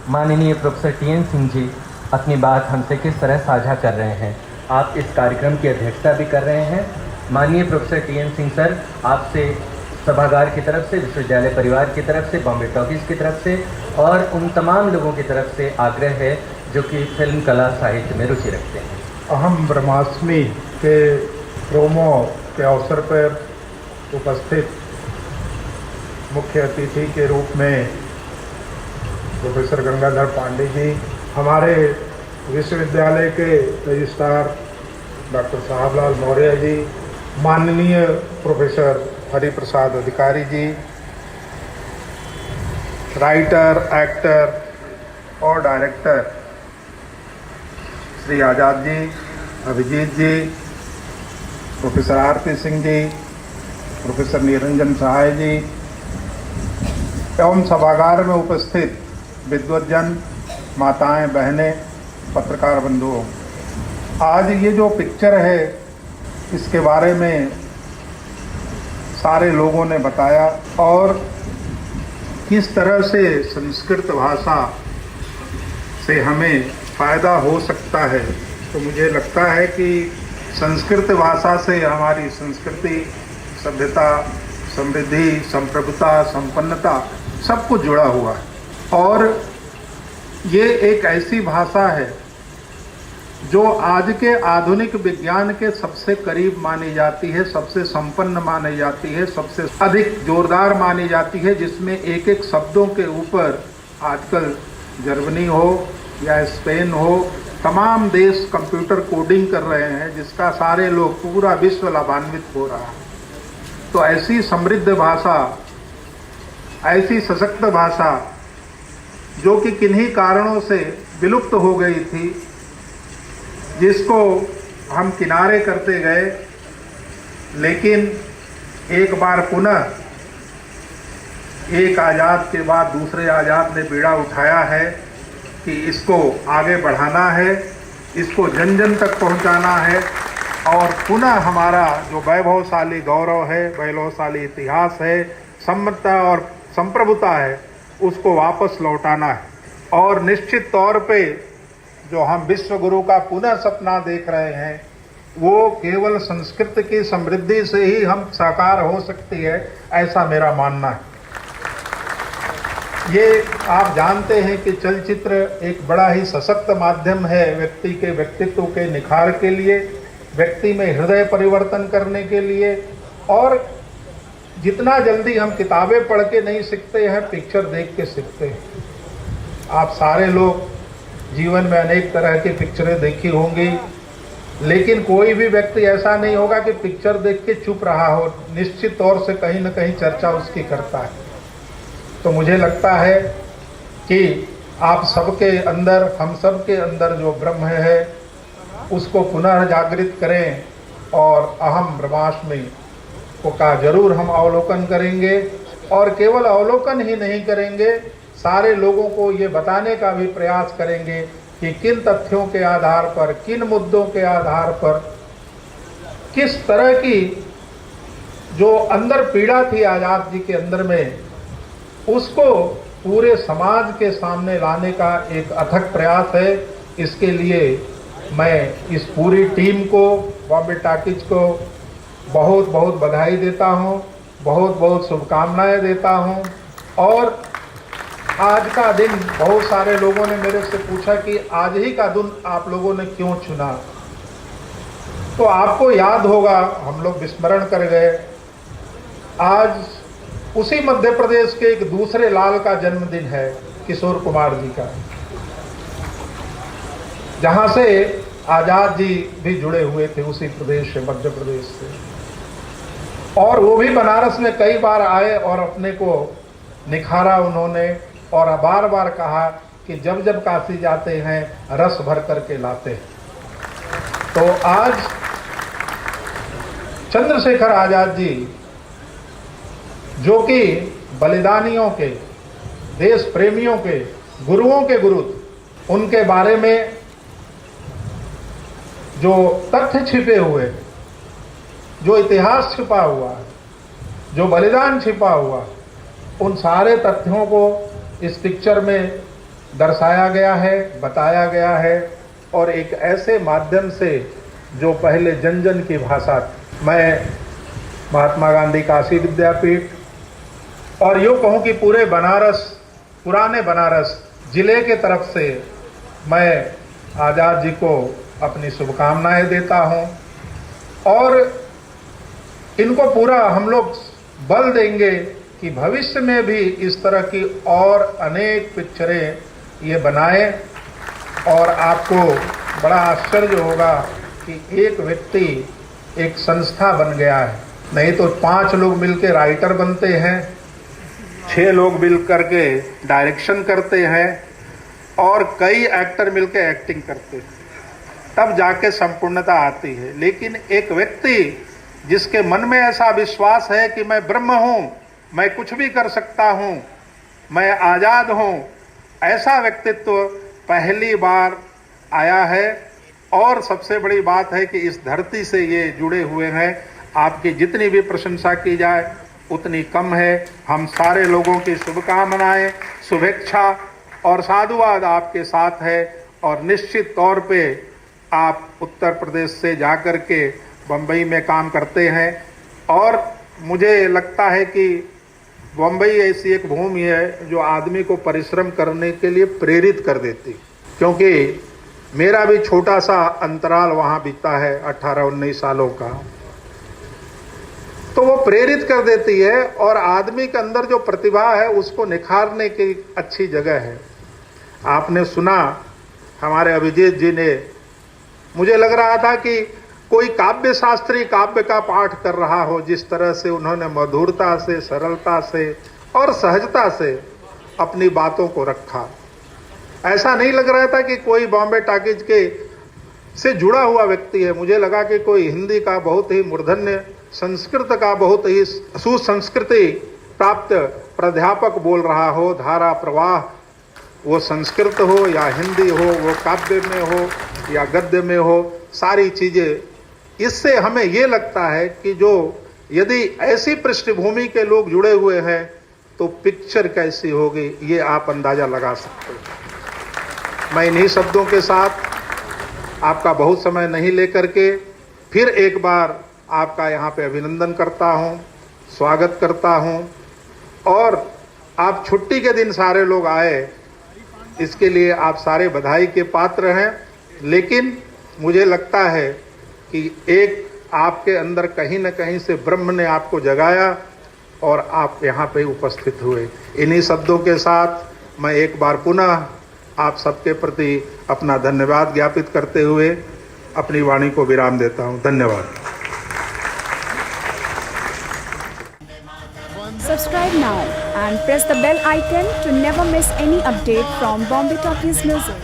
माननीय professor TN. Singh ji अपनी बात हमसे किस तरह साझा कर रहे हैं। आप इस कार्यक्रम की अध्यक्षता भी कर रहे हैं। माननीय प्रोफेसर टी.एन. सिंह सर, आपसे सभागार की तरफ से, विश्वविद्यालय परिवार की तरफ से, बॉम्बे टॉकीज की तरफ से और उन तमाम लोगों की तरफ से आग्रह है जो कि फिल्म कला साहित्य में रुचि रखते हैं। अहम ब्रह्माष्टमी के प्रोमो के अवसर पर उपस्थित मुख्य अतिथि के रूप में प्रोफेसर गंगाधर पांडे जी, हमारे विश्वविद्यालय के रजिस्ट्रार डॉक्टर साहबलाल मौर्य जी, माननीय प्रोफेसर हरिप्रसाद अधिकारी जी, राइटर, एक्टर और डायरेक्टर श्री आज़ाद जी, अभिजीत जी, professor RP Singh ji, professor Niranjan सहाय जी एवं सभागार में उपस्थित विद्वज्जन, माताएं, बहनें, पत्रकार बंधुओं, आज ये जो पिक्चर है इसके बारे में सारे लोगों ने बताया और किस तरह से संस्कृत भाषा से हमें फ़ायदा हो सकता है। तो मुझे लगता है कि संस्कृत भाषा से हमारी संस्कृति, सभ्यता, समृद्धि, संप्रभुता, संपन्नता सब कुछ जुड़ा हुआ है और ये एक ऐसी भाषा है जो आज के आधुनिक विज्ञान के सबसे करीब मानी जाती है, सबसे संपन्न मानी जाती है, सबसे अधिक जोरदार मानी जाती है, जिसमें एक एक शब्दों के ऊपर आजकल जर्मनी हो या स्पेन हो, तमाम देश कंप्यूटर कोडिंग कर रहे हैं, जिसका सारे लोग, पूरा विश्व लाभान्वित हो रहा है। तो ऐसी समृद्ध भाषा, ऐसी सशक्त भाषा जो कि किन्हीं कारणों से विलुप्त हो गई थी, जिसको हम किनारे करते गए, लेकिन एक बार पुनः एक आज़ाद के बाद दूसरे आज़ाद ने बीड़ा उठाया है कि इसको आगे बढ़ाना है, इसको जन जन तक पहुंचाना है और पुनः हमारा जो वैभवशाली गौरव है, वैभवशाली इतिहास है, समृद्धता और संप्रभुता है, उसको वापस लौटाना है। और निश्चित तौर पे जो हम विश्व गुरु का पुनः सपना देख रहे हैं, वो केवल संस्कृत की समृद्धि से ही हम साकार हो सकती है, ऐसा मेरा मानना है। ये आप जानते हैं कि चलचित्र एक बड़ा ही सशक्त माध्यम है व्यक्ति के व्यक्तित्व के निखार के लिए, व्यक्ति में हृदय परिवर्तन करने के लिए। और जितना जल्दी हम किताबें पढ़ के नहीं सीखते हैं, पिक्चर देख के सीखते हैं। आप सारे लोग जीवन में अनेक तरह की पिक्चरें देखी होंगी, लेकिन कोई भी व्यक्ति ऐसा नहीं होगा कि पिक्चर देख के चुप रहा हो, निश्चित तौर से कहीं न कहीं चर्चा उसकी करता है। तो मुझे लगता है कि आप सबके अंदर, हम सब के अंदर जो ब्रह्म है उसको पुनः जागृत करें और अहम ब्रह्माष्टमी का जरूर हम अवलोकन करेंगे। और केवल अवलोकन ही नहीं करेंगे, सारे लोगों को ये बताने का भी प्रयास करेंगे कि किन तथ्यों के आधार पर, किन मुद्दों के आधार पर, किस तरह की जो अंदर पीड़ा थी आज़ाद जी के अंदर में, उसको पूरे समाज के सामने लाने का एक अथक प्रयास है। इसके लिए मैं इस पूरी टीम को, बॉम्बे टॉकीज को बहुत बहुत बधाई देता हूं, बहुत बहुत शुभकामनाएं देता हूं। और आज का दिन, बहुत सारे लोगों ने मेरे से पूछा कि आज ही का दिन आप लोगों ने क्यों चुना, तो आपको याद होगा, हम लोग विस्मरण कर गए, आज उसी मध्य प्रदेश के एक दूसरे लाल का जन्मदिन है, किशोर कुमार जी का, जहां से आज़ाद जी भी जुड़े हुए थे, उसी प्रदेश से, मध्य प्रदेश से। और वो भी बनारस में कई बार आए और अपने को निखारा उन्होंने और बार बार कहा कि जब जब काशी जाते हैं रस भर करके लाते हैं। तो आज चंद्रशेखर आज़ाद जी, जो कि बलिदानियों के, देश प्रेमियों के, गुरुओं के गुरु, उनके बारे में जो तथ्य छिपे हुए, जो इतिहास छिपा हुआ है, जो बलिदान छिपा हुआ, उन सारे तथ्यों को इस पिक्चर में दर्शाया गया है, बताया गया है और एक ऐसे माध्यम से जो पहले जन जन की भाषा थी। मैं महात्मा गांधी काशी विद्यापीठ और यूँ कहूँ कि पूरे बनारस, पुराने बनारस जिले के तरफ से मैं आज़ाद जी को अपनी शुभकामनाएं देता हूं और इनको पूरा हम लोग बल देंगे कि भविष्य में भी इस तरह की और अनेक पिक्चरें ये बनाएं। और आपको बड़ा आश्चर्य होगा कि एक व्यक्ति एक संस्था बन गया है, नहीं तो 5 लोग मिलकर राइटर बनते हैं, 6 लोग मिल करके डायरेक्शन करते हैं और कई एक्टर मिलकर एक्टिंग करते हैं, तब जाके संपूर्णता आती है। लेकिन एक व्यक्ति जिसके मन में ऐसा विश्वास है कि मैं ब्रह्म हूं, मैं कुछ भी कर सकता हूं, मैं आजाद हूं, ऐसा व्यक्तित्व पहली बार आया है। और सबसे बड़ी बात है कि इस धरती से ये जुड़े हुए हैं। आपकी जितनी भी प्रशंसा की जाए उतनी कम है। हम सारे लोगों की शुभकामनाएं, शुभेच्छा और साधुवाद आपके साथ है। और निश्चित तौर पे आप उत्तर प्रदेश से जाकर के बम्बई में काम करते हैं और मुझे लगता है कि बम्बई ऐसी एक भूमि है जो आदमी को परिश्रम करने के लिए प्रेरित कर देती, क्योंकि मेरा भी छोटा सा अंतराल वहाँ बीता है 18-19 सालों का, तो वो प्रेरित कर देती है और आदमी के अंदर जो प्रतिभा है उसको निखारने की अच्छी जगह है। आपने सुना हमारे अभिजीत जी ने, मुझे लग रहा था कि कोई काव्य शास्त्री काव्य का पाठ कर रहा हो, जिस तरह से उन्होंने मधुरता से, सरलता से और सहजता से अपनी बातों को रखा। ऐसा नहीं लग रहा था कि कोई बॉम्बे टॉकीज के से जुड़ा हुआ व्यक्ति है। मुझे लगा कि कोई हिंदी का बहुत ही मूर्धन्य, संस्कृत का बहुत ही सुसंस्कृति प्राप्त प्राध्यापक बोल रहा हो। धारा प्रवाह वो संस्कृत हो या हिंदी हो, वो काव्य में हो या गद्य में हो, सारी चीज़ें। इससे हमें ये लगता है कि जो यदि ऐसी पृष्ठभूमि के लोग जुड़े हुए हैं तो पिक्चर कैसी होगी, ये आप अंदाजा लगा सकते हैं। मैं इन्हीं शब्दों के साथ आपका बहुत समय नहीं लेकर के फिर एक बार आपका यहाँ पे अभिनंदन करता हूँ, स्वागत करता हूँ। और आप छुट्टी के दिन सारे लोग आए, इसके लिए आप सारे बधाई के पात्र हैं। लेकिन मुझे लगता है कि एक आपके अंदर कहीं न कहीं से ब्रह्म ने आपको जगाया और आप यहाँ पे उपस्थित हुए। इन्हीं शब्दों के साथ मैं एक बार पुनः आप सबके प्रति अपना धन्यवाद ज्ञापित करते हुए अपनी वाणी को विराम देता हूँ। धन्यवाद। Subscribe now and press the bell icon to never miss any update from Bombay Talkies Music.